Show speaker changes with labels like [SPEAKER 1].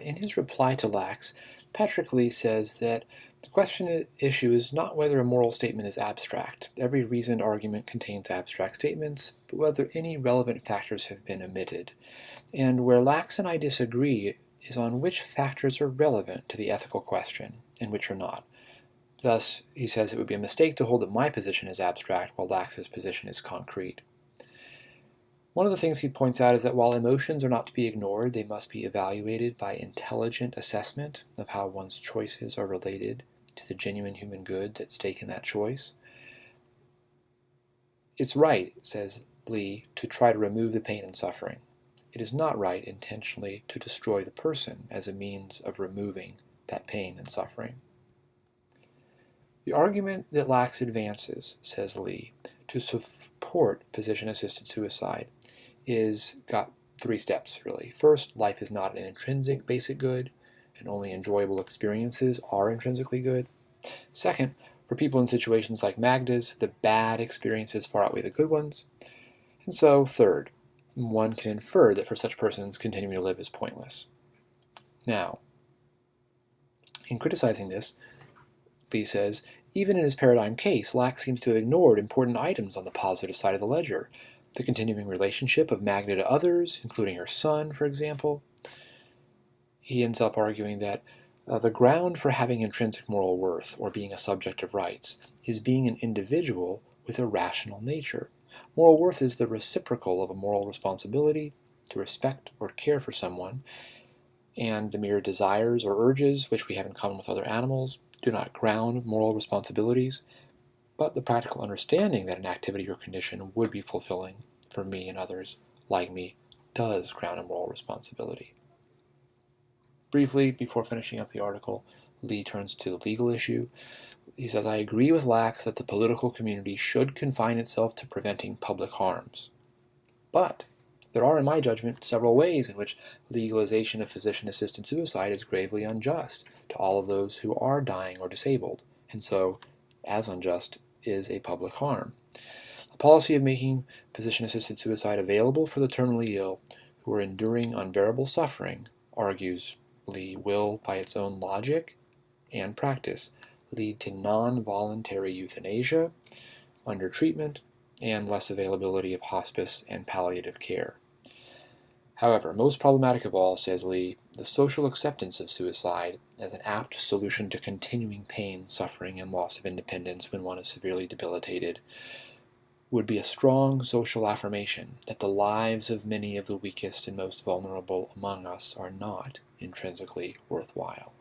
[SPEAKER 1] In his reply to Lachs, Patrick Lee says that the question at issue is not whether a moral statement is abstract. Every reasoned argument contains abstract statements, but whether any relevant factors have been omitted. And where Lachs and I disagree is on which factors are relevant to the ethical question and which are not. Thus, he says it would be a mistake to hold that my position is abstract while Lachs's position is concrete. One of the things he points out is that while emotions are not to be ignored, they must be evaluated by intelligent assessment of how one's choices are related to the genuine human goods at stake in that choice. It's right, says Lee, to try to remove the pain and suffering. It is not right intentionally to destroy the person as a means of removing that pain and suffering. The argument that Lachs advances, says Lee, to support physician-assisted suicide is got three steps, really. First, life is not an intrinsic basic good, and only enjoyable experiences are intrinsically good. Second, for people in situations like Magda's, the bad experiences far outweigh the good ones. And so, third, one can infer that for such persons, continuing to live is pointless. Now, in criticizing this, Lee says, even in his paradigm case, Lachs seems to have ignored important items on the positive side of the ledger. The continuing relationship of Magda to others, including her son, for example. He ends up arguing that the ground for having intrinsic moral worth, or being a subject of rights, is being an individual with a rational nature. Moral worth is the reciprocal of a moral responsibility to respect or care for someone, and the mere desires or urges, which we have in common with other animals, do not ground moral responsibilities, but the practical understanding that an activity or condition would be fulfilling for me and others like me does ground a moral responsibility. Briefly, before finishing up the article, Lee turns to the legal issue. He says, I agree with Lachs that the political community should confine itself to preventing public harms. But there are, in my judgment, several ways in which legalization of physician-assisted suicide is gravely unjust to all of those who are dying or disabled, and so, as unjust, is a public harm. A policy of making physician-assisted suicide available for the terminally ill who are enduring unbearable suffering, argues Lee, will, by its own logic and practice, lead to non-voluntary euthanasia, undertreatment, and less availability of hospice and palliative care. However, most problematic of all, says Lee, the social acceptance of suicide as an apt solution to continuing pain, suffering, and loss of independence when one is severely debilitated would be a strong social affirmation that the lives of many of the weakest and most vulnerable among us are not intrinsically worthwhile.